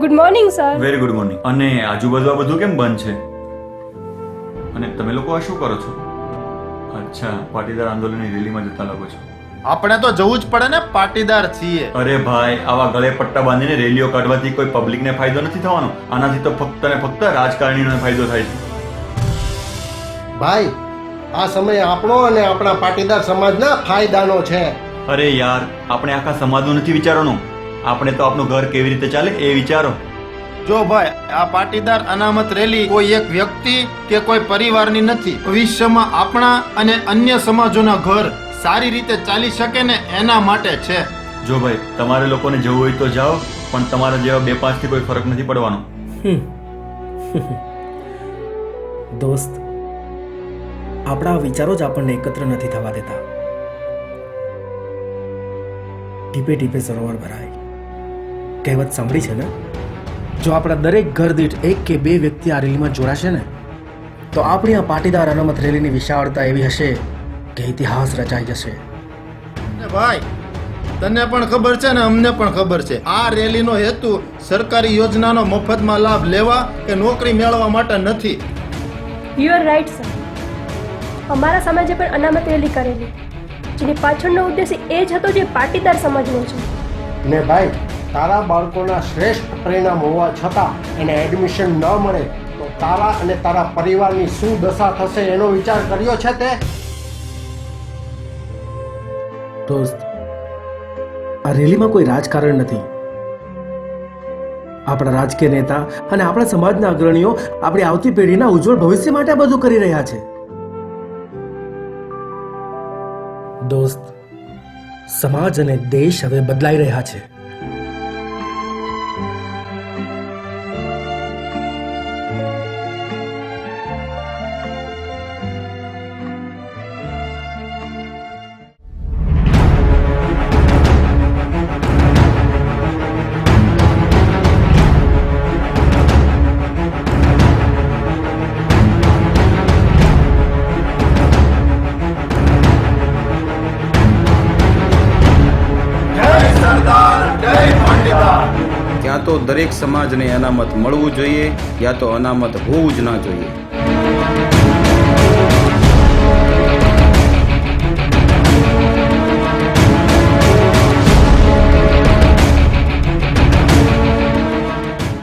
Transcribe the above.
Good morning sir. Very good morning. અને આજુબાજુ આ બધું કેમ બંધ છે? અને તમે લોકો આ શું કરો છો? અચ્છા, પાટીદાર આંદોલનની રેલીમાં જતા લાગો છો. આપણે તો જવું જ પડે ને, પાટીદાર છીએ. અરે ભાઈ, આવા ગળે પટ્ટા બાંધીને રેલીઓ કાઢવાથી કોઈ પબ્લિકને ફાયદો નથી થવાનો. આનાથી તો ફક્ત ને ફક્ત રાજકારણીઓને ફાયદો થાય છે. ભાઈ, આ સમય આપણો અને આપણા પાટીદાર સમાજના ફાયદાનો છે. અરે યાર, આપણે આખા સમાજનું નથી વિચારવાનું. આપણે તો આપણું ઘર કેવી રીતે ચાલે એ વિચારો. જો ભાઈ, આ પાટીદાર અનામત રેલી કોઈ એક વ્યક્તિ કે કોઈ પરિવારની નથી. ભવિષ્યમાં આપણા અને અન્ય સમાજોના ઘર સારી રીતે ચાલી શકે ને એના માટે છે. જો ભાઈ, તમારે લોકોને જવું હોય તો જાઓ, પણ તમારા જેવા 2-5 થી કોઈ ફરક નથી પડવાનો. દોસ્ત, આપણા વિચારો જ આપણને એકત્ર નથી થવા દેતા. ટીપે ટીપે સરોવર ભરાય, કહેવત સાંભળી છે ને? જો આપણા દરેક ઘર દીઠ 1 કે 2 વ્યક્તિ આ રેલીમાં જોડાશે ને, તો આપણી આ પાટીદાર અનામત રેલીની વિશાળતા એવી હશે કે ઇતિહાસ રચાઈ જશે. ભાઈ, તને પણ ખબર છે ને અમને પણ ખબર છે, આ રેલીનો હેતુ સરકારી યોજનાનો મફતમાં લાભ લેવા કે નોકરી મેળવવા માટે નથી. You are right sir. અમારા સમાજે પણ અનામત રેલી કરેલી, જેની પાછળનો ઉદ્દેશ્ય એ જ હતો જે પાટીદાર સમાજનો છે. ને ભાઈ, તારા બાળકોના શ્રેષ્ઠ પરિણામ હોવા છતાં એને એડમિશન ન મળે તો તારા અને તારા પરિવારની શું દશા થશે એનો વિચાર કર્યો છે તે? દોસ્ત, આ રેલીમાં કોઈ રાજકારણ નથી. આપણા રાજકીય નેતા અને આપણા સમાજના અગ્રણીઓ આપણી આવતી પેઢીના ઉજ્જવળ ભવિષ્ય માટે આ બધું કરી રહ્યા છે. દોસ્ત, સમાજ અને દેશ હવે બદલાઈ રહ્યા છે. ક્યાં તો દરેક સમાજને અનામત મળવું જોઈએ, યા તો અનામત હોવું જ ના જોઈએ.